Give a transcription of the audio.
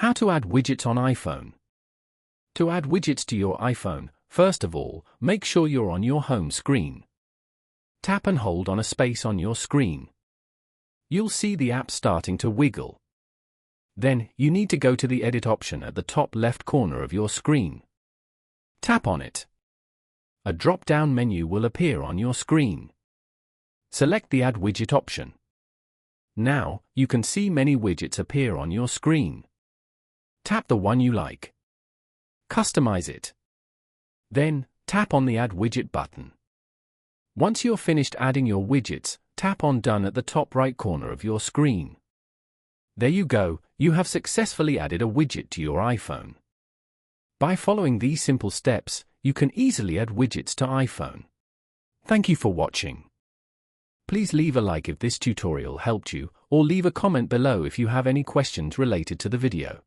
How to add widgets on iPhone. To add widgets to your iPhone, first of all, make sure you're on your home screen. Tap and hold on a space on your screen. You'll see the app starting to wiggle. Then, you need to go to the Edit option at the top left corner of your screen. Tap on it. A drop-down menu will appear on your screen. Select the Add Widget option. Now, you can see many widgets appear on your screen. Tap the one you like. Customize it. Then, tap on the Add Widget button. Once you're finished adding your widgets, tap on Done at the top right corner of your screen. There you go, you have successfully added a widget to your iPhone. By following these simple steps, you can easily add widgets to iPhone. Thank you for watching. Please leave a like if this tutorial helped you, or leave a comment below if you have any questions related to the video.